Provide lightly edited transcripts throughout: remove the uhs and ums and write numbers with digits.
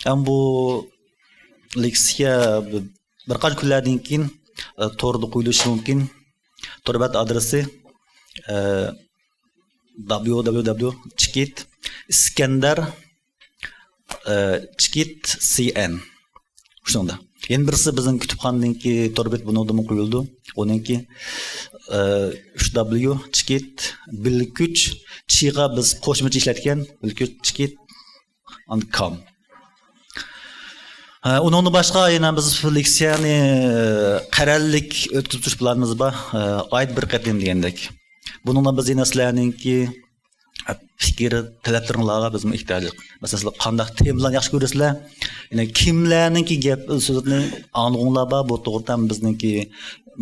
Ama bu leksiya bir qancha kunlardan keyin to'rda qo'yilishi mumkin. Torbat adresi www.chkit.iskandar.cn shunda. Yana birisi bizning kutubxonadagi torbet bunodimi qo'yildi. Oningki 3w.chkit bilkuch chiga biz qo'shmacha ishlatgan bilkuch chkit.com. Onun başqa yana biz leksiyani qarallik o'tkazish planimiz bor. Oyda bir qatim degandek. Bununla biz yana sizlarningki fikr talablaringizga bizning ehtiyojlik. Masalan, qanday temalarni yaxshi ko'rasizlar? Yana kimlarningki gap so'zini anglanglar bor, bu to'g'ridan bizningki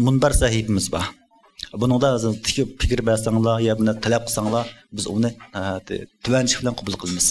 munbar sahifamiz bor. Buningda fikr bersanglar, ya buni talab qilsanglar, biz uni tuvanchilik bilan qabul qilamiz.